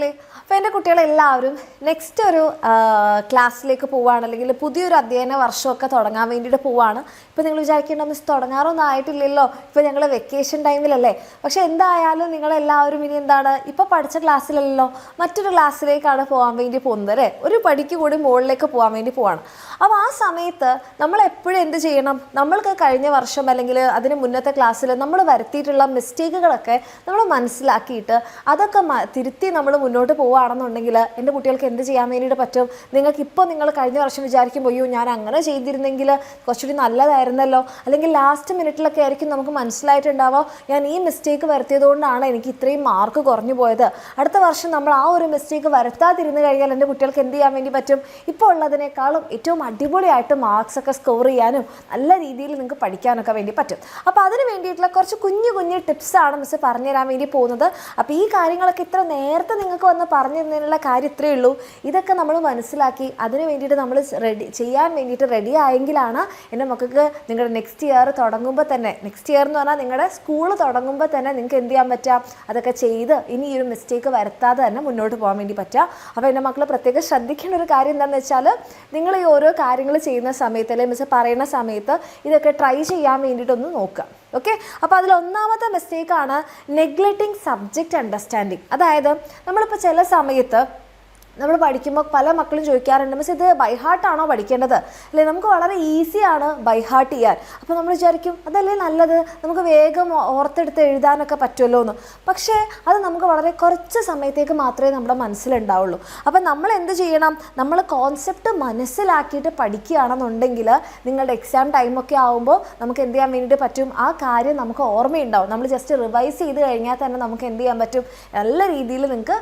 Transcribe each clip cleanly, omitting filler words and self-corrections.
മക്കളെ, അപ്പോൾ എൻ്റെ കുട്ടികളെല്ലാവരും നെക്സ്റ്റ് ഒരു ക്ലാസ്സിലേക്ക് പോവുകയാണ്, അല്ലെങ്കിൽ പുതിയൊരു അധ്യയന വർഷമൊക്കെ തുടങ്ങാൻ വേണ്ടിയിട്ട് പോവുകയാണ്. ഇപ്പോൾ നിങ്ങൾ വിചാരിക്കേണ്ട മിസ് തുടങ്ങാറൊന്നും ആയിട്ടില്ലല്ലോ, ഇപ്പോൾ ഞങ്ങൾ വെക്കേഷൻ ടൈമിലല്ലേ. പക്ഷേ എന്തായാലും നിങ്ങളെല്ലാവരും ഇനി എന്താണ്, ഇപ്പോൾ പഠിച്ച ക്ലാസ്സിലല്ലോ മറ്റൊരു ക്ലാസ്സിലേക്കാണ് പോകാൻ വേണ്ടി പോകുന്നത് അല്ലേ. ഒരു പടിക്ക് കൂടി മുകളിലേക്ക് പോകാൻ വേണ്ടി പോവാണ്. അപ്പോൾ ആ സമയത്ത് നമ്മൾ എപ്പോഴും എന്ത് ചെയ്യണം, നമ്മൾക്ക് കഴിഞ്ഞ വർഷം അല്ലെങ്കിൽ അതിന് മുന്നത്തെ ക്ലാസ്സിൽ നമ്മൾ വരുത്തിയിട്ടുള്ള മിസ്റ്റേക്കുകളൊക്കെ നമ്മൾ മനസ്സിലാക്കിയിട്ട് അതൊക്കെ തിരുത്തി നമ്മൾ മുന്നോട്ട് പോവുകയാണെന്നുണ്ടെങ്കിൽ എൻ്റെ കുട്ടികൾക്ക് എന്ത് ചെയ്യാൻ വേണ്ടിയിട്ട് പറ്റും. നിങ്ങൾക്കിപ്പോൾ നിങ്ങൾ കഴിഞ്ഞ വർഷം വിചാരിക്കുമ്പോൾ അയ്യോ ഞാൻ അങ്ങനെ ചെയ്തിരുന്നെങ്കിൽ കുറച്ചുകൂടി നല്ലതായിരുന്നല്ലോ, അല്ലെങ്കിൽ ലാസ്റ്റ് മിനിറ്റിലൊക്കെ ആയിരിക്കും നമുക്ക് മനസ്സിലായിട്ടുണ്ടാവുക ഞാൻ ഈ മിസ്റ്റേക്ക് വരുത്തിയതുകൊണ്ടാണ് എനിക്ക് ഇത്രയും മാർക്ക് കുറഞ്ഞു പോയത്. അടുത്ത വർഷം നമ്മൾ ആ ഒരു മിസ്റ്റേക്ക് വരുത്താതിരുന്ന് കഴിഞ്ഞാൽ എൻ്റെ കുട്ടികൾക്ക് എന്ത് ചെയ്യാൻ വേണ്ടി പറ്റും, ഇപ്പോൾ ഉള്ളതിനേക്കാളും ഏറ്റവും അടിപൊളിയായിട്ട് മാർക്സ് ഒക്കെ സ്കോർ ചെയ്യാനും നല്ല രീതിയിൽ നിങ്ങൾക്ക് പഠിക്കാനൊക്കെ വേണ്ടി പറ്റും. അപ്പോൾ അതിന് വേണ്ടിയിട്ടുള്ള കുറച്ച് കുഞ്ഞു കുഞ്ഞു ടിപ്സാണ് മിസ് പറഞ്ഞുതരാൻ വേണ്ടി പോകുന്നത്. അപ്പോൾ ഈ കാര്യങ്ങളൊക്കെ ഇത്ര നേരത്തെ നിങ്ങൾക്ക് വന്ന് പറഞ്ഞു തരുന്നതിനുള്ള കാര്യം ഇത്രയേ ഉള്ളൂ. ഇതൊക്കെ നമ്മൾ മനസ്സിലാക്കി അതിന് വേണ്ടിയിട്ട് നമ്മൾ ചെയ്യാൻ വേണ്ടിയിട്ട് റെഡി ആയെങ്കിലാണ് എൻ്റെ മക്കൾക്ക് നിങ്ങളുടെ നെക്സ്റ്റ് ഇയർ തുടങ്ങുമ്പോൾ തന്നെ, നെക്സ്റ്റ് ഇയർ എന്ന് പറഞ്ഞാൽ നിങ്ങളുടെ സ്കൂൾ തുടങ്ങുമ്പോൾ തന്നെ നിങ്ങൾക്ക് എന്ത് ചെയ്യാൻ പറ്റുക, അതൊക്കെ ചെയ്ത് ഇനി ഈ ഒരു മിസ്റ്റേക്ക് വരുത്താതെ തന്നെ മുന്നോട്ട് പോകാൻ വേണ്ടി പറ്റുക. അപ്പോൾ എൻ്റെ മക്കൾ പ്രത്യേകം ശ്രദ്ധിക്കേണ്ട ഒരു കാര്യം എന്താണെന്ന് വെച്ചാൽ, നിങ്ങൾ ഈ ഓരോ കാര്യങ്ങൾ ചെയ്യുന്ന സമയത്ത് അല്ലെങ്കിൽ മിസ് പറയുന്ന സമയത്ത് ഇതൊക്കെ ട്രൈ ചെയ്യാൻ വേണ്ടിയിട്ടൊന്ന് നോക്കുക. ഓക്കെ. അപ്പോൾ അതിൽ ഒന്നാമത്തെ മിസ്റ്റേക്കാണ് നെഗ്ലക്റ്റിംഗ് സബ്ജക്റ്റ് അണ്ടർസ്റ്റാൻഡിങ്. അതായത് നമ്മളിപ്പോൾ ചില സമയത്ത് നമ്മൾ പഠിക്കുമ്പോൾ പല മക്കളും ചോദിക്കാറുണ്ട് മിസ് ഇത് ബൈ ഹാർട്ടാണോ പഠിക്കേണ്ടത്, അല്ലെ നമുക്ക് വളരെ ഈസിയാണ് ബൈ ഹാർട്ട് ചെയ്യാൻ. അപ്പോൾ നമ്മൾ വിചാരിക്കും അതല്ലേ നല്ലത്, നമുക്ക് വേഗം ഓർത്തെടുത്ത് എഴുതാനൊക്കെ പറ്റുമല്ലോ എന്ന്. പക്ഷേ അത് നമുക്ക് വളരെ കുറച്ച് സമയത്തേക്ക് മാത്രമേ നമ്മുടെ മനസ്സിലുണ്ടാവുള്ളൂ. അപ്പം നമ്മൾ എന്ത് ചെയ്യണം, നമ്മൾ കോൺസെപ്റ്റ് മനസ്സിലാക്കിയിട്ട് പഠിക്കുകയാണെന്നുണ്ടെങ്കിൽ നിങ്ങളുടെ എക്സാം ടൈമൊക്കെ ആകുമ്പോൾ നമുക്ക് എന്ത് ചെയ്യാൻ വേണ്ടിയിട്ട് പറ്റും, ആ കാര്യം നമുക്ക് ഓർമ്മയുണ്ടാവും. നമ്മൾ ജസ്റ്റ് റിവൈസ് ചെയ്ത് കഴിഞ്ഞാൽ തന്നെ നമുക്ക് എന്ത് ചെയ്യാൻ പറ്റും, നല്ല രീതിയിൽ നിങ്ങൾക്ക്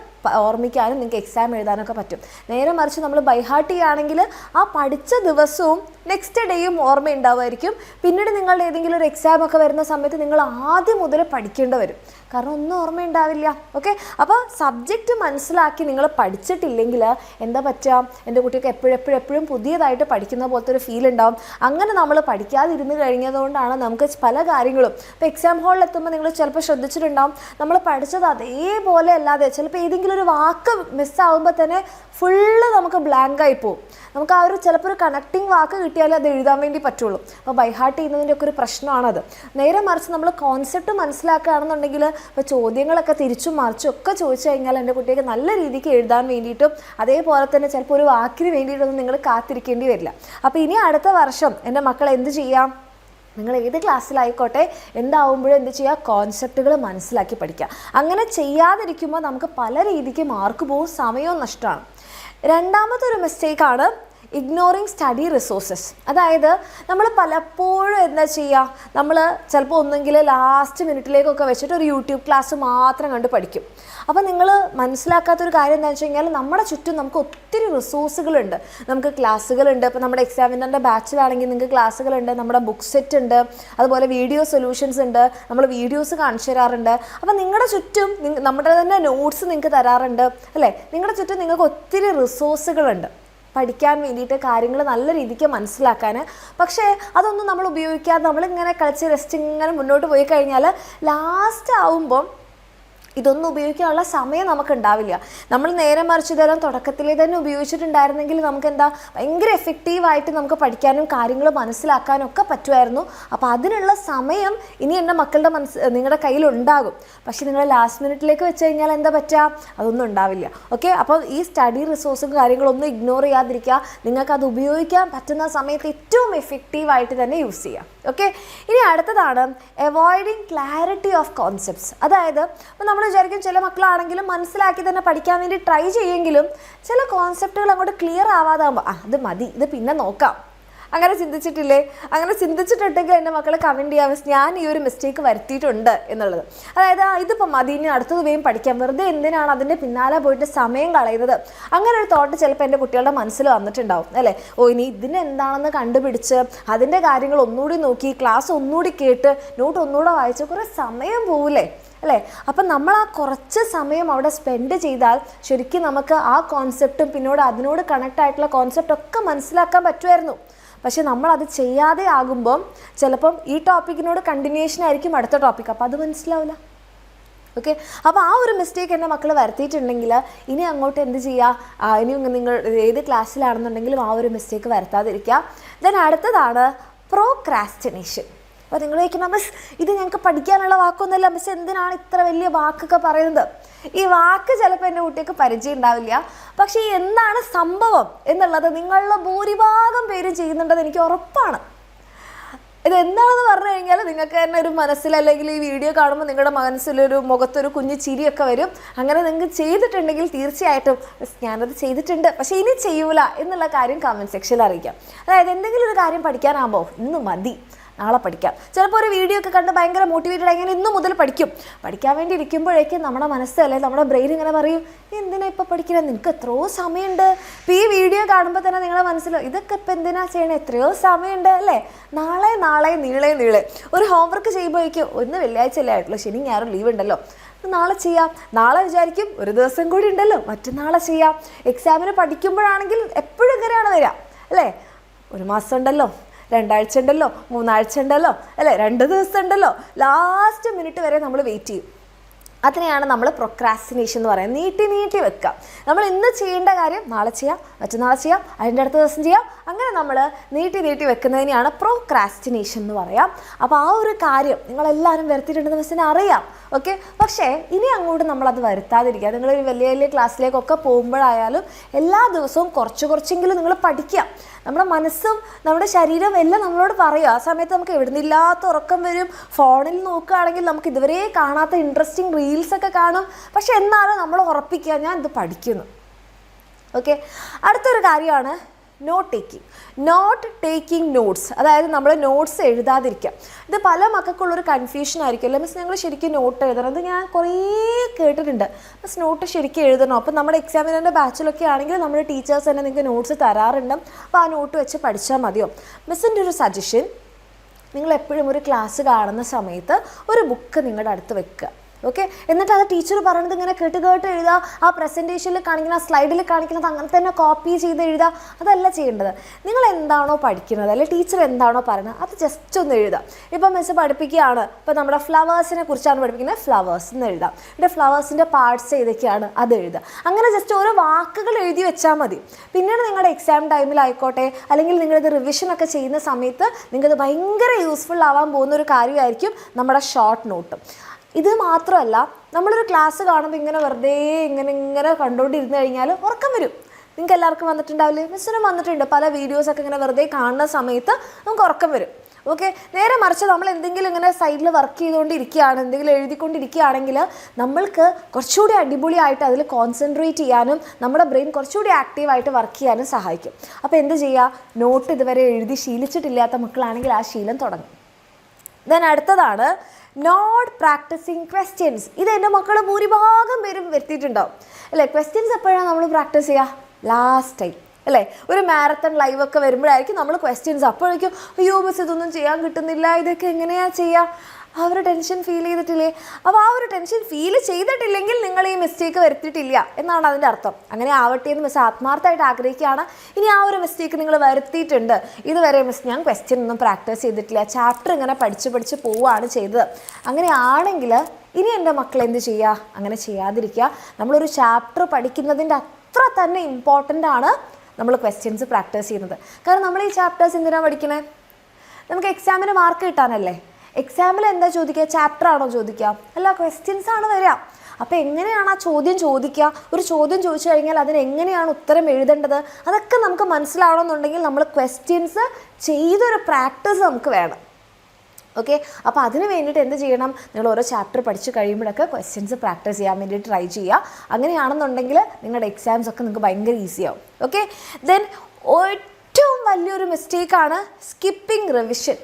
ഓർമ്മിക്കാനും നിങ്ങൾക്ക് എക്സാം എഴുതാനൊക്കെ പറ്റും. നേരെ മറിച്ച് നമ്മൾ ബൈ ഹാർട്ട് ചെയ്യുകയാണെങ്കിൽ ആ പഠിച്ച ദിവസവും നെക്സ്റ്റ് ഡേയും ഓർമ്മയുണ്ടാവുമായിരിക്കും. പിന്നീട് നിങ്ങളുടെ ഏതെങ്കിലും ഒരു എക്സാം ഒക്കെ വരുന്ന സമയത്ത് നിങ്ങൾ ആദ്യം മുതൽ പഠിക്കേണ്ടി വരും, കാരണം ഒന്നും ഓർമ്മയുണ്ടാവില്ല. ഓക്കെ. അപ്പോൾ സബ്ജക്റ്റ് മനസ്സിലാക്കി നിങ്ങൾ പഠിച്ചിട്ടില്ലെങ്കിൽ എന്താ പറ്റുക, എൻ്റെ കുട്ടിക്ക് എപ്പോഴും പുതിയതായിട്ട് പഠിക്കുന്ന പോലത്തെ ഒരു ഫീൽ ഉണ്ടാവും. അങ്ങനെ നമ്മൾ പഠിക്കാതിരുന്ന് കഴിഞ്ഞതുകൊണ്ടാണ് നമുക്ക് പല കാര്യങ്ങളും ഇപ്പോൾ എക്സാം ഹാളിൽ എത്തുമ്പോൾ നിങ്ങൾ ചിലപ്പോൾ ശ്രദ്ധിച്ചിട്ടുണ്ടാവും, നമ്മൾ പഠിച്ചത് അതേപോലെ അല്ലാതെ ചിലപ്പോൾ ഏതെങ്കിലും ഒരു വാക്ക് മിസ്സാവുമ്പോൾ തന്നെ ഫുള്ള് നമുക്ക് ബ്ലാങ്കായി പോകും. നമുക്ക് ആ ഒരു ചിലപ്പോൾ ഒരു കണക്റ്റിംഗ് വാക്ക് കിട്ടിയാലേ അത് എഴുതാൻ വേണ്ടി പറ്റുള്ളൂ. അപ്പോൾ ബൈ ഹാർട്ട് ചെയ്യുന്നതിൻ്റെ ഒക്കെ ഒരു പ്രശ്നമാണത്. നേരെ മറിച്ച് നമ്മൾ കോൺസെപ്റ്റ് മനസ്സിലാക്കുകയാണെന്നുണ്ടെങ്കിൽ ഇപ്പോൾ ചോദ്യങ്ങളൊക്കെ തിരിച്ചും മറിച്ചും ഒക്കെ ചോദിച്ചു കഴിഞ്ഞാൽ എൻ്റെ കുട്ടിക്ക് നല്ല രീതിക്ക് എഴുതാൻ വേണ്ടിയിട്ടും അതേപോലെ തന്നെ ചിലപ്പോൾ ഒരു വാക്കിന് വേണ്ടിയിട്ടൊന്നും നിങ്ങൾ കാത്തിരിക്കേണ്ടി വരില്ല. അപ്പോൾ ഇനി അടുത്ത വർഷം എൻ്റെ മക്കൾ എന്ത് ചെയ്യാം, നിങ്ങൾ ഏത് ക്ലാസ്സിലായിക്കോട്ടെ എന്താവുമ്പോഴും എന്ത് ചെയ്യുക, കോൺസെപ്റ്റുകൾ മനസ്സിലാക്കി പഠിക്കുക. അങ്ങനെ ചെയ്യാതിരിക്കുമ്പോൾ നമുക്ക് പല രീതിക്ക് മാർക്ക് പോകും, സമയവും നഷ്ടമാണ്. രണ്ടാമതൊരു മിസ്റ്റേക്കാണ് ഇഗ്നോറിങ് സ്റ്റഡി റിസോഴ്സസ്. അതായത് നമ്മൾ പലപ്പോഴും എന്താ ചെയ്യുക, നമ്മൾ ചിലപ്പോൾ ഒന്നെങ്കിൽ ലാസ്റ്റ് മിനിറ്റിലേക്കൊക്കെ വെച്ചിട്ട് ഒരു യൂട്യൂബ് ക്ലാസ് മാത്രം കണ്ട് പഠിക്കും. അപ്പോൾ നിങ്ങൾ മനസ്സിലാക്കാത്തൊരു കാര്യം എന്താണെന്ന് വെച്ച് കഴിഞ്ഞാൽ നമ്മുടെ ചുറ്റും നമുക്ക് ഒത്തിരി റിസോഴ്സുകളുണ്ട്, നമുക്ക് ക്ലാസ്സുകളുണ്ട്. ഇപ്പോൾ നമ്മുടെ എക്സാമിനറിൻ്റെ ബാച്ചിലാണെങ്കിൽ നിങ്ങൾക്ക് ക്ലാസ്സുകളുണ്ട്, നമ്മുടെ ബുക്ക് സെറ്റ് ഉണ്ട്, അതുപോലെ വീഡിയോ സൊല്യൂഷൻസ് ഉണ്ട്, നമ്മൾ വീഡിയോസ് കാണിച്ചു തരാറുണ്ട്. അപ്പോൾ നിങ്ങളുടെ ചുറ്റും നമ്മുടെ തന്നെ നോട്ട്സ് നിങ്ങൾക്ക് തരാറുണ്ട് അല്ലേ. നിങ്ങളുടെ ചുറ്റും നിങ്ങൾക്ക് ഒത്തിരി റിസോഴ്സുകളുണ്ട് പഠിക്കാൻ വേണ്ടിയിട്ട്, കാര്യങ്ങൾ നല്ല രീതിക്ക് മനസ്സിലാക്കാൻ. പക്ഷേ അതൊന്നും നമ്മൾ ഉപയോഗിക്കാതെ നമ്മളിങ്ങനെ കളിച്ച് റെസ്റ്റ് ഇങ്ങനെ മുന്നോട്ട് പോയി കഴിഞ്ഞാൽ ലാസ്റ്റ് ആവുമ്പം ഇതൊന്നും ഉപയോഗിക്കാനുള്ള സമയം നമുക്ക് ഉണ്ടാവില്ല. നമ്മൾ നേരെ മറിച്ച് ഇതെല്ലാം തുടക്കത്തിലേ തന്നെ ഉപയോഗിച്ചിട്ടുണ്ടായിരുന്നെങ്കിൽ നമുക്ക് എന്താ ഭയങ്കര എഫക്റ്റീവായിട്ട് നമുക്ക് പഠിക്കാനും കാര്യങ്ങൾ മനസ്സിലാക്കാനും ഒക്കെ പറ്റുമായിരുന്നു. അപ്പോൾ അതിനുള്ള സമയം ഇനി എൻ്റെ മക്കളുടെ നിങ്ങളുടെ കയ്യിലുണ്ടാകും. പക്ഷേ നിങ്ങൾ ലാസ്റ്റ് മിനിറ്റിലേക്ക് വെച്ച് കഴിഞ്ഞാൽ എന്താ പറ്റുക, അതൊന്നും ഉണ്ടാവില്ല. ഓക്കെ. അപ്പോൾ ഈ സ്റ്റഡി റിസോഴ്സും കാര്യങ്ങളൊന്നും ഇഗ്നോർ ചെയ്യാതിരിക്കുക. നിങ്ങൾക്കത് ഉപയോഗിക്കാൻ പറ്റുന്ന സമയത്ത് ഏറ്റവും എഫക്റ്റീവായിട്ട് തന്നെ യൂസ് ചെയ്യാം. ഓക്കെ. ഇനി അടുത്തതാണ് അവോയ്ഡിങ് ക്ലാരിറ്റി ഓഫ് കോൺസെപ്റ്റ്സ്. അതായത് ഇപ്പോൾ നമ്മൾ വിചാരിക്കും ചില മക്കളാണെങ്കിലും മനസ്സിലാക്കി തന്നെ പഠിക്കാൻ വേണ്ടി ട്രൈ ചെയ്യുമെങ്കിലും ചില കോൺസെപ്റ്റുകൾ അങ്ങോട്ട് ക്ലിയർ ആവാതാകുമ്പോൾ അത് മതി, ഇത് പിന്നെ നോക്കാം, അങ്ങനെ ചിന്തിച്ചിട്ടില്ലേ? അങ്ങനെ ചിന്തിച്ചിട്ടുണ്ടെങ്കിൽ എൻ്റെ മക്കളെ കമൻറ്റ് ചെയ്യാം മിസ് ഞാൻ ഈ ഒരു മിസ്റ്റേക്ക് വരുത്തിയിട്ടുണ്ട് എന്നുള്ളത്. അതായത് ഇതിപ്പോൾ മതി, ഇനി അടുത്തത് വേഗം പഠിക്കാം, വെറുതെ എന്തിനാണ് അതിൻ്റെ പിന്നാലെ പോയിട്ട് സമയം കളയുന്നത്, അങ്ങനെ ഒരു തോട്ട് ചിലപ്പോൾ എൻ്റെ കുട്ടികളുടെ മനസ്സിൽ വന്നിട്ടുണ്ടാവും അല്ലേ. ഇനി ഇതിനെന്താണെന്ന് കണ്ടുപിടിച്ച് അതിൻ്റെ കാര്യങ്ങൾ ഒന്നുകൂടി നോക്കി ക്ലാസ് ഒന്നുകൂടി കേട്ട് നോട്ട് ഒന്നുകൂടെ വായിച്ച് കുറേ സമയം പോവില്ലേ അല്ലേ. അപ്പം നമ്മൾ ആ കുറച്ച് സമയം അവിടെ സ്പെൻഡ് ചെയ്താൽ ശരിക്കും നമുക്ക് ആ കോൺസെപ്റ്റും പിന്നീട് അതിനോട് കണക്റ്റ് ആയിട്ടുള്ള കോൺസെപ്റ്റ് ഒക്കെ മനസ്സിലാക്കാൻ പറ്റുമായിരുന്നു. പക്ഷെ നമ്മളത് ചെയ്യാതെ ആകുമ്പം ചിലപ്പം ഈ ടോപ്പിക്കിനോട് കണ്ടിന്യൂഷൻ ആയിരിക്കും അടുത്ത ടോപ്പിക്ക്, അപ്പോൾ അത് മനസ്സിലാവില്ല. ഓക്കെ. അപ്പോൾ ആ ഒരു മിസ്റ്റേക്ക് എൻ്റെ മക്കൾ വരുത്തിയിട്ടുണ്ടെങ്കിൽ ഇനി അങ്ങോട്ട് എന്ത് ചെയ്യുക, ഇനി നിങ്ങൾ ഏത് ക്ലാസ്സിലാണെന്നുണ്ടെങ്കിലും ആ ഒരു മിസ്റ്റേക്ക് വരുത്താതിരിക്കുക. ദെൻ അടുത്തതാണ് പ്രോക്രാസ്റ്റിനേഷൻ. അപ്പോൾ നിങ്ങൾ ചോദിക്കണം, മിസ് ഇത് ഞങ്ങൾക്ക് പഠിക്കാനുള്ള വാക്കൊന്നുമല്ല, മിസ് എന്തിനാണ് ഇത്ര വലിയ വാക്കൊക്കെ പറയുന്നത്? ഈ വാക്ക് ചിലപ്പോൾ എൻ്റെ കുട്ടിക്ക് പരിചയം ഉണ്ടാവില്ല, പക്ഷേ എന്താണ് സംഭവം എന്നുള്ളത് നിങ്ങളുടെ ഭൂരിഭാഗം പേര് ചെയ്യുന്നുണ്ടെന്ന് എനിക്ക് ഉറപ്പാണ്. ഇതെന്താണെന്ന് പറഞ്ഞു കഴിഞ്ഞാൽ നിങ്ങൾക്ക് തന്നെ ഒരു മനസ്സിൽ, അല്ലെങ്കിൽ ഈ വീഡിയോ കാണുമ്പോൾ നിങ്ങളുടെ മനസ്സിലൊരു മുഖത്തൊരു കുഞ്ഞു ചിരിയൊക്കെ വരും. അങ്ങനെ നിങ്ങൾക്ക് ചെയ്തിട്ടുണ്ടെങ്കിൽ തീർച്ചയായിട്ടും ഞാനത് ചെയ്തിട്ടുണ്ട് പക്ഷേ ഇനി ചെയ്യൂല എന്നുള്ള കാര്യം കമൻറ്റ് സെക്ഷനിൽ അറിയിക്കാം. അതായത് എന്തെങ്കിലും ഒരു കാര്യം പഠിക്കാനാകുമ്പോൾ ഇന്ന് മതി, നാളെ പഠിക്കാം. ചിലപ്പോൾ ഒരു വീഡിയോ ഒക്കെ കണ്ട് ഭയങ്കര മോട്ടിവേറ്റഡ് ആയി ഇന്ന് മുതൽ പഠിക്കാൻ വേണ്ടി ഇരിക്കുമ്പോഴേക്കും നമ്മുടെ മനസ്സ് അല്ലെങ്കിൽ നമ്മുടെ ബ്രെയിൻ ഇങ്ങനെ പറയും, എന്തിനാ ഇപ്പോൾ പഠിക്കണം, നിങ്ങൾക്ക് എത്രയോ സമയമുണ്ട്. ഇപ്പോൾ ഈ വീഡിയോ കാണുമ്പോൾ തന്നെ നിങ്ങളുടെ മനസ്സിൽ ഇതൊക്കെ ഇപ്പം എന്തിനാ ചെയ്യണേ, എത്രയോ സമയമുണ്ട് അല്ലേ, നാളെ നീളെ ഒരു ഹോംവർക്ക് ചെയ്യുമ്പോഴേക്കും ഒന്ന് വെള്ളിയാഴ്ച അല്ലേ ആയിട്ടുള്ളൂ, ശനി ഞായറും ലീവ് ഉണ്ടല്ലോ, നാളെ ചെയ്യാം. നാളെ വിചാരിക്കും ഒരു ദിവസം കൂടി ഉണ്ടല്ലോ, മറ്റന്നാളെ ചെയ്യാം. എക്സാമിന് പഠിക്കുമ്പോഴാണെങ്കിൽ എപ്പോഴും ഇങ്ങനെയാണ് വരിക അല്ലേ, ഒരു മാസം ഉണ്ടല്ലോ, 2 ആഴ്ച ഉണ്ടല്ലോ, 3 ആഴ്ച ഉണ്ടല്ലോ അല്ലേ, 2 ദിവസം ഉണ്ടല്ലോ, ലാസ്റ്റ് മിനിറ്റ് വരെ നമ്മൾ വെയിറ്റ് ചെയ്യും. അതിനെയാണ് നമ്മൾ പ്രൊക്രാസ്റ്റിനേഷൻ എന്ന് പറയുന്നത്. നീട്ടി വെക്കുക. നമ്മൾ ഇന്ന് ചെയ്യേണ്ട കാര്യം നാളെ ചെയ്യാം, മറ്റന്നാളെ ചെയ്യാം, അതിൻ്റെ അടുത്ത ദിവസം ചെയ്യാം, അങ്ങനെ നമ്മൾ നീട്ടി വെക്കുന്നതിനെയാണ് പ്രോക്രാസ്റ്റിനേഷൻ എന്ന് പറയാം. അപ്പോൾ ആ ഒരു കാര്യം നിങ്ങളെല്ലാവരും വരുത്തിയിട്ടുണ്ടെന്ന് മിസ്സിനെ അറിയാം. ഓക്കെ. പക്ഷേ ഇനി അങ്ങോട്ട് നമ്മളത് വരുത്താതിരിക്കുക. നിങ്ങളൊരു വലിയ ക്ലാസ്സിലേക്കൊക്കെ പോകുമ്പോഴായാലും എല്ലാ ദിവസവും കുറച്ചെങ്കിലും നിങ്ങൾ പഠിക്കുക. നമ്മുടെ മനസ്സും നമ്മുടെ ശരീരവും എല്ലാം നമ്മളോട് പറയുക. ആ സമയത്ത് നമുക്ക് എവിടുന്നില്ലാത്ത ഉറക്കം വരും. ഫോണിൽ നോക്കുകയാണെങ്കിൽ നമുക്ക് ഇതുവരെ കാണാത്ത ഇൻട്രസ്റ്റിംഗ് റീൽസൊക്കെ കാണും. പക്ഷെ എന്നാലും നമ്മൾ ഉറപ്പിക്കുക, ഞാൻ ഇത് പഠിക്കുന്നു. ഓക്കെ. അടുത്തൊരു കാര്യമാണ് നോട്ട് ടേക്കിംഗ് നോട്ട്സ്. അതായത് നമ്മൾ നോട്ട്സ് എഴുതാതിരിക്കുക. ഇത് പല മക്കൾക്കുള്ളൊരു കൺഫ്യൂഷൻ ആയിരിക്കും അല്ലേ, മിസ് ഞങ്ങൾ ശരിക്കും നോട്ട് എഴുതണം. ഇത് ഞാൻ കുറേ കേട്ടിട്ടുണ്ട്, മിസ് നോട്ട് ശരിക്കും എഴുതണം. അപ്പോൾ നമ്മുടെ എക്സാമിനറിൻ്റെ ബാച്ചിലൊക്കെ ആണെങ്കിൽ നമ്മുടെ ടീച്ചേഴ്സ് തന്നെ നിങ്ങൾക്ക് നോട്ട്സ് തരാറുണ്ട്. അപ്പോൾ ആ നോട്ട് വെച്ച് പഠിച്ചാൽ മതിയോ? മിസ്സിൻ്റെ ഒരു സജഷൻ, നിങ്ങൾ എപ്പോഴും ഒരു ക്ലാസ് കാണുന്ന സമയത്ത് ഒരു ബുക്ക് നിങ്ങളുടെ അടുത്ത് വെക്കുക. ഓക്കെ. എന്നിട്ട് അത് ടീച്ചർ പറയണത് ഇങ്ങനെ കേട്ട് എഴുതുക. ആ പ്രസൻറ്റേഷനിൽ കാണിക്കുന്ന, ആ സ്ലൈഡിൽ കാണിക്കുന്നത് അങ്ങനെ തന്നെ കോപ്പി ചെയ്ത് എഴുതുക. അതല്ല ചെയ്യേണ്ടത്. നിങ്ങൾ എന്താണോ പഠിക്കുന്നത് അല്ലെങ്കിൽ ടീച്ചർ എന്താണോ പറയുന്നത് അത് ജസ്റ്റ് ഒന്ന് എഴുതാം. ഇപ്പം മിസ് പഠിപ്പിക്കുകയാണ്, ഇപ്പം നമ്മുടെ ഫ്ലവേഴ്സിനെ കുറിച്ചാണ് പഠിപ്പിക്കുന്നത്, ഫ്ലവേഴ്സ് എന്ന് എഴുതാം. പിന്നെ ഫ്ലവേഴ്സിൻ്റെ പാർട്സ് ഏതൊക്കെയാണ് അത് എഴുതുക. അങ്ങനെ ജസ്റ്റ് ഓരോ വാക്കുകൾ എഴുതി വെച്ചാൽ മതി. പിന്നീട് നിങ്ങളുടെ എക്സാം ടൈമിലായിക്കോട്ടെ അല്ലെങ്കിൽ നിങ്ങളിത് റിവിഷനൊക്കെ ചെയ്യുന്ന സമയത്ത് നിങ്ങൾക്കത് ഭയങ്കര യൂസ്ഫുൾ ആവാൻ പോകുന്ന ഒരു കാര്യമായിരിക്കും നമ്മുടെ ഷോർട്ട് നോട്ട്. ഇത് മാത്രമല്ല, നമ്മളൊരു ക്ലാസ് കാണുമ്പോൾ ഇങ്ങനെ വെറുതെ ഇങ്ങനെ കണ്ടുകൊണ്ടിരുന്ന് കഴിഞ്ഞാൽ ഉറക്കം വരും. നിങ്ങൾക്ക് എല്ലാവർക്കും വന്നിട്ടുണ്ടാവില്ലേ? മിസ്സിനും വന്നിട്ടുണ്ട്. പല വീഡിയോസൊക്കെ ഇങ്ങനെ വെറുതെ കാണുന്ന സമയത്ത് നമുക്ക് ഉറക്കം വരും. ഓക്കെ. നേരെ മറിച്ച് നമ്മൾ എന്തെങ്കിലും ഇങ്ങനെ സൈഡിൽ വർക്ക് ചെയ്തുകൊണ്ടിരിക്കുകയാണ്, എന്തെങ്കിലും എഴുതിക്കൊണ്ടിരിക്കുകയാണെങ്കിൽ നമ്മൾക്ക് കുറച്ചുകൂടി അടിപൊളിയായിട്ട് അതിൽ കോൺസെൻട്രേറ്റ് ചെയ്യാനും നമ്മുടെ ബ്രെയിൻ കുറച്ചുകൂടി ആക്റ്റീവായിട്ട് വർക്ക് ചെയ്യാനും സഹായിക്കും. അപ്പോൾ എന്ത് ചെയ്യുക, നോട്ട് ഇതുവരെ എഴുതി ശീലിച്ചിട്ടില്ലാത്ത മക്കളാണെങ്കിൽ ആ ശീലം തുടങ്ങും. ദെൻ അടുത്തതാണ് നോട്ട് പ്രാക്ടീസിങ് ക്വസ്റ്റ്യൻസ്. ഇത് എൻ്റെ മക്കൾ ഭൂരിഭാഗം പേരും വരുത്തിയിട്ടുണ്ടാവും അല്ലേ. ക്വസ്റ്റ്യൻസ് എപ്പോഴാണ് നമ്മൾ പ്രാക്ടീസ് ചെയ്യുക? ലാസ്റ്റ് ടൈം അല്ലേ. ഒരു മാരത്തൺ ലൈവ് ഒക്കെ വരുമ്പോഴായിരിക്കും നമ്മൾ ക്വസ്റ്റ്യൻസ്. അപ്പോഴേക്കും അയ്യോ മിസ് ഇതൊന്നും ചെയ്യാൻ കിട്ടുന്നില്ല, ഇതൊക്കെ എങ്ങനെയാണ് ചെയ്യുക, ആ ഒരു ടെൻഷൻ ഫീൽ ചെയ്തിട്ടില്ലേ? അപ്പോൾ ആ ഒരു ടെൻഷൻ ഫീൽ ചെയ്തിട്ടില്ലെങ്കിൽ നിങ്ങൾ ഈ മിസ്റ്റേക്ക് വരുത്തിയിട്ടില്ല എന്നാണ് അതിൻ്റെ അർത്ഥം. അങ്ങനെ ആവട്ടെ എന്ന് മിസ് ആത്മാർത്ഥമായിട്ട് ആഗ്രഹിക്കുകയാണ്. ഇനി ആ ഒരു മിസ്റ്റേക്ക് നിങ്ങൾ വരുത്തിയിട്ടുണ്ട്, ഇതുവരെ മിസ് ഞാൻ ക്വസ്റ്റ്യൻ ഒന്നും പ്രാക്ടീസ് ചെയ്തിട്ടില്ല, ചാപ്റ്റർ ഇങ്ങനെ പഠിച്ച് പോവുകയാണ് ചെയ്തത്, അങ്ങനെയാണെങ്കിൽ ഇനി എൻ്റെ മക്കൾ എന്ത് ചെയ്യുക? അങ്ങനെ ചെയ്യാതിരിക്കുക. നമ്മളൊരു ചാപ്റ്റർ പഠിക്കുന്നതിൻ്റെ അത്ര തന്നെ ഇമ്പോർട്ടൻ്റ് ആണ് നമ്മൾ ക്വസ്റ്റ്യൻസ് പ്രാക്ടീസ് ചെയ്യുന്നത്. കാരണം നമ്മൾ ഈ ചാപ്റ്റേഴ്സ് എന്തിനാണ് പഠിക്കണേ? നമുക്ക് എക്സാമിന് മാർക്ക് കിട്ടാനല്ലേ. എക്സാമിൽ എന്താ ചോദിക്കുക? ചാപ്റ്റർ ആണോ ചോദിക്കുക? അല്ല, ക്വസ്റ്റ്യൻസ് ആണ് വരിക. അപ്പോൾ എങ്ങനെയാണ് ആ ചോദ്യം ചോദിക്കുക? ഒരു ചോദ്യം ചോദിച്ചു കഴിഞ്ഞാൽ അതിന് എങ്ങനെയാണ് ഉത്തരം എഴുതേണ്ടത് അതൊക്കെ നമുക്ക് മനസ്സിലാവണമെന്നുണ്ടെങ്കിൽ നമ്മൾ ക്വസ്റ്റ്യൻസ് ചെയ്തൊരു പ്രാക്ടീസ് നമുക്ക് വേണം. ഓക്കെ. അപ്പോൾ അതിന് വേണ്ടിയിട്ട് എന്ത് ചെയ്യണം? നിങ്ങൾ ഓരോ ചാപ്റ്റർ പഠിച്ച് കഴിയുമ്പോഴൊക്കെ ക്വസ്റ്റ്യൻസ് പ്രാക്ടീസ് ചെയ്യാൻ വേണ്ടിയിട്ട് ട്രൈ ചെയ്യുക. അങ്ങനെയാണെന്നുണ്ടെങ്കിൽ നിങ്ങളുടെ എക്സാംസ് ഒക്കെ നിങ്ങൾക്ക് ഭയങ്കര ഈസിയാവും. ഓക്കെ. ദെൻ ഏറ്റവും വലിയൊരു മിസ്റ്റേക്കാണ് സ്കിപ്പിംഗ് റിവിഷൻ.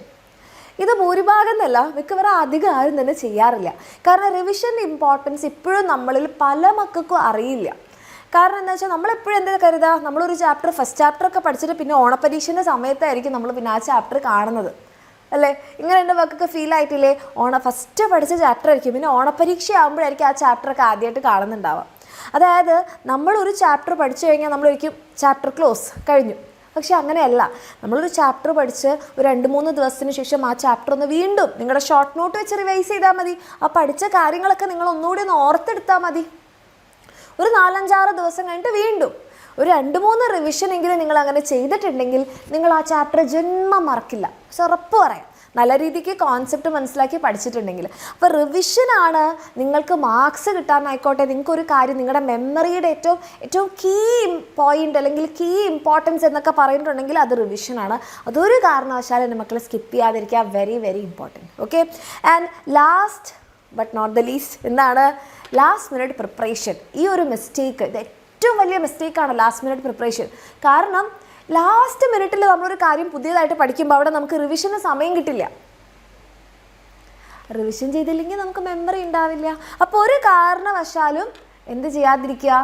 ഇത് ഭൂരിഭാഗം എന്നല്ല, മിക്കവാറും അധികം ആരും തന്നെ ചെയ്യാറില്ല. കാരണം റിവിഷൻ്റെ ഇമ്പോർട്ടൻസ് ഇപ്പോഴും നമ്മളിൽ പല മക്കൾക്കും അറിയില്ല. കാരണം എന്താ വെച്ചാൽ നമ്മളെപ്പോഴും എന്താ കരുതുക, നമ്മളൊരു ചാപ്റ്റർ ഫസ്റ്റ് ചാപ്റ്ററൊക്കെ പഠിച്ചിട്ട് പിന്നെ ഓണപ്പരീക്ഷൻ്റെ സമയത്തായിരിക്കും നമ്മൾ പിന്നെ ആ ചാപ്റ്റർ കാണുന്നത് അല്ലേ. ഇങ്ങനെ എൻ്റെ മക്കൾക്ക് ഫീൽ ആയിട്ടില്ലേ? ഫസ്റ്റ് പഠിച്ച ചാപ്റ്റർ ആയിരിക്കും പിന്നെ ഓണപ്പരീക്ഷ ആകുമ്പോഴായിരിക്കും ആ ചാപ്റ്ററൊക്കെ ആദ്യമായിട്ട് കാണുന്നുണ്ടാവുക. അതായത് നമ്മളൊരു ചാപ്റ്റർ പഠിച്ചു കഴിഞ്ഞാൽ നമ്മളൊരിക്കും ചാപ്റ്റർ ക്ലോസ് കഴിഞ്ഞു, പക്ഷെ അങ്ങനെയല്ല. നമ്മളൊരു ചാപ്റ്റർ പഠിച്ച് ഒരു 2-3 ദിവസത്തിന് ശേഷം ആ ചാപ്റ്റർ ഒന്ന് വീണ്ടും നിങ്ങളുടെ ഷോർട്ട് നോട്ട് വെച്ച് റിവൈസ് ചെയ്താൽ മതി. ആ പഠിച്ച കാര്യങ്ങളൊക്കെ നിങ്ങൾ ഒന്നുകൂടി ഒന്ന് ഓർത്തെടുത്താൽ മതി. ഒരു 4-5-6 ദിവസം കഴിഞ്ഞിട്ട് വീണ്ടും ഒരു 2-3 റിവിഷൻ എങ്കിലും നിങ്ങൾ അങ്ങനെ ചെയ്തിട്ടുണ്ടെങ്കിൽ നിങ്ങൾ ആ ചാപ്റ്റർ ജന്മം മറക്കില്ല. പക്ഷെ ഉറപ്പ് പറയാം, നല്ല രീതിക്ക് കോൺസെപ്റ്റ് മനസ്സിലാക്കി പഠിച്ചിട്ടുണ്ടെങ്കിൽ. അപ്പോൾ റിവിഷനാണ് നിങ്ങൾക്ക് മാർക്സ് കിട്ടാനായിക്കോട്ടെ, നിങ്ങൾക്കൊരു കാര്യം നിങ്ങളുടെ മെമ്മറിയുടെ ഏറ്റവും കീ പോയിൻ്റ് അല്ലെങ്കിൽ കീ ഇമ്പോർട്ടൻസ് എന്നൊക്കെ പറഞ്ഞിട്ടുണ്ടെങ്കിൽ അത് റിവിഷനാണ്. അതൊരു കാരണവശാലും എൻ്റെ മക്കളെ സ്കിപ്പ് ചെയ്യാതിരിക്കുക. Very very important. Okay. And last but not the least എന്താണ്? Last minute preparation. ഈ ഒരു മിസ്റ്റേക്ക്, ഇത് ഏറ്റവും വലിയ മിസ്റ്റേക്കാണ് ലാസ്റ്റ് മിനിറ്റ് പ്രിപ്പറേഷൻ. കാരണം ലാസ്റ്റ് മിനിറ്റിൽ നമ്മളൊരു കാര്യം പുതിയതായിട്ട് പഠിക്കുമ്പോൾ അവിടെ നമുക്ക് റിവിഷന് സമയം കിട്ടില്ല. റിവിഷൻ ചെയ്തില്ലെങ്കിൽ നമുക്ക് മെമ്മറി ഉണ്ടാവില്ല. അപ്പോൾ ഒരു കാരണവശാലും എന്ത് ചെയ്യാതിരിക്കുക?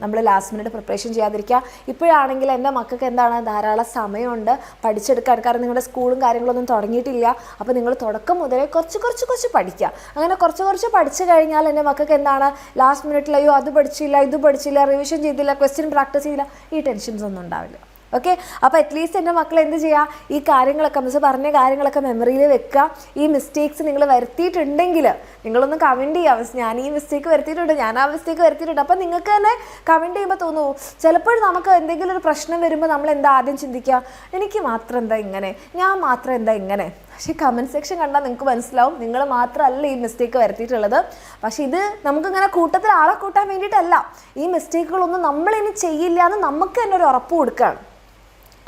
നമ്മൾ ലാസ്റ്റ് മിനിറ്റ് പ്രിപ്പറേഷൻ ചെയ്യാതിരിക്കുക. ഇപ്പോഴാണെങ്കിൽ എൻ്റെ മക്കൾക്ക് എന്താണ് ധാരാളം സമയമുണ്ട് പഠിച്ചെടുക്കാൻ. കാരണം നിങ്ങളുടെ സ്കൂളും കാര്യങ്ങളൊന്നും തുടങ്ങിയിട്ടില്ല. അപ്പോൾ നിങ്ങൾ തുടക്കം മുതലേ കുറച്ച് പഠിക്കുക. അങ്ങനെ കുറച്ച് പഠിച്ചു കഴിഞ്ഞാൽ എൻ്റെ മക്കൾക്ക് എന്താണ് ലാസ്റ്റ് മിനിറ്റിൽ അയ്യോ അത് പഠിച്ചില്ല, ഇത് പഠിച്ചില്ല, റിവിഷൻ ചെയ്തില്ല, ക്വസ്റ്റ്യൻ പ്രാക്ടീസ് ചെയ്തില്ല, ഈ ടെൻഷൻസ് ഒന്നും ഉണ്ടാവില്ല. ഓക്കെ. അപ്പോൾ അറ്റ്ലീസ്റ്റ് എൻ്റെ മക്കൾ എന്ത് ചെയ്യുക? ഈ കാര്യങ്ങളൊക്കെ മിസ് പറഞ്ഞ കാര്യങ്ങളൊക്കെ മെമ്മറിയിൽ വെക്കുക. ഈ മിസ്റ്റേക്സ് നിങ്ങൾ വരുത്തിയിട്ടുണ്ടെങ്കിൽ നിങ്ങളൊന്ന് കമൻറ്റ് ചെയ്യുക, ഞാൻ ഈ മിസ്റ്റേക്ക് വരുത്തിയിട്ടുണ്ട്, ഞാൻ ആ മിസ്റ്റേക്ക് വരുത്തിയിട്ടുണ്ട്. അപ്പോൾ നിങ്ങൾക്ക് തന്നെ കമൻറ്റ് ചെയ്യുമ്പോൾ തോന്നുമോ, ചിലപ്പോൾ നമുക്ക് എന്തെങ്കിലും ഒരു പ്രശ്നം വരുമ്പോൾ നമ്മൾ എന്താ ആദ്യം ചിന്തിക്കുക? എനിക്ക് മാത്രം എന്താ ഇങ്ങനെ, ഞാൻ മാത്രം എന്താ ഇങ്ങനെ. പക്ഷേ കമൻറ്റ് സെക്ഷൻ കണ്ടാൽ നിങ്ങൾക്ക് മനസ്സിലാവും നിങ്ങൾ മാത്രമല്ല ഈ മിസ്റ്റേക്ക് വരുത്തിയിട്ടുള്ളത്. പക്ഷേ ഇത് നമുക്കിങ്ങനെ കൂട്ടത്തിൽ ആളെ കൂട്ടാൻ വേണ്ടിയിട്ടല്ല. ഈ മിസ്റ്റേക്കുകളൊന്നും നമ്മളിനി ചെയ്യില്ല എന്ന് നമുക്ക് തന്നെ ഒരു ഉറപ്പ് കൊടുക്കുകയാണ്.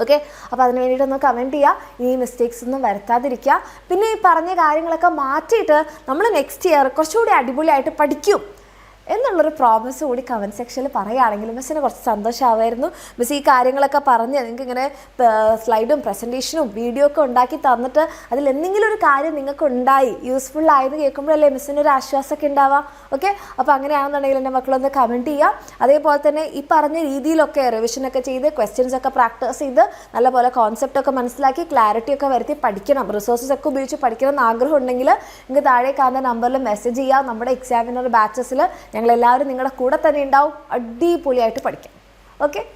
ഓക്കെ. അപ്പോൾ അതിന് വേണ്ടിയിട്ടൊന്ന് കമൻറ്റ് ചെയ്യുക, ഈ മിസ്റ്റേക്സ് ഒന്നും വരുത്താതിരിക്കുക. പിന്നെ ഈ പറഞ്ഞ കാര്യങ്ങളൊക്കെ മാറ്റിയിട്ട് നമ്മൾ നെക്സ്റ്റ് ഇയർ കുറച്ചുകൂടി അടിപൊളിയായിട്ട് പഠിക്കും എന്നുള്ളൊരു പ്രോമിസ് കൂടി കമൻറ്റ് സെക്ഷനിൽ പറയുകയാണെങ്കിൽ മിസ്സിന് കുറച്ച് സന്തോഷമാവുമായിരുന്നു. മിസ് ഈ കാര്യങ്ങളൊക്കെ പറഞ്ഞ് നിങ്ങൾക്ക് ഇങ്ങനെ സ്ലൈഡും പ്രസൻറ്റേഷനും വീഡിയോ ഒക്കെ ഉണ്ടാക്കി തന്നിട്ട് അതിൽ എന്തെങ്കിലും ഒരു കാര്യം നിങ്ങൾക്ക് ഉണ്ടായി യൂസ്ഫുൾ ആയെന്ന് കേൾക്കുമ്പോഴല്ലേ മിസ്സിനൊരു ആശ്വാസമൊക്കെ ഉണ്ടാവുക. ഓക്കെ. അപ്പോൾ അങ്ങനെയാണെന്നുണ്ടെങ്കിൽ എൻ്റെ മക്കളൊന്ന് കമൻറ്റ് ചെയ്യുക. അതേപോലെ തന്നെ ഈ പറഞ്ഞ രീതിയിലൊക്കെ റിവിഷനൊക്കെ ചെയ്ത് ക്വസ്റ്റ്യൻസ് ഒക്കെ പ്രാക്ടീസ് ചെയ്ത് നല്ലപോലെ കോൺസെപ്റ്റൊക്കെ മനസ്സിലാക്കി ക്ലാരിറ്റി ഒക്കെ വരുത്തി പഠിക്കണം, റിസോഴ്സസ് ഒക്കെ ഉപയോഗിച്ച് പഠിക്കണം എന്ന് ആഗ്രഹം ഉണ്ടെങ്കിൽ നിങ്ങൾക്ക് താഴെ കാണുന്ന നമ്പറിൽ മെസ്സേജ് ചെയ്യുക. നമ്മുടെ എക്സാമിനർ ബാച്ചസിൽ ഞങ്ങളെല്ലാവരും നിങ്ങളുടെ കൂടെ തന്നെ ഉണ്ടാവും. അടിപൊളിയായിട്ട് പഠിക്കാം. ഓക്കെ.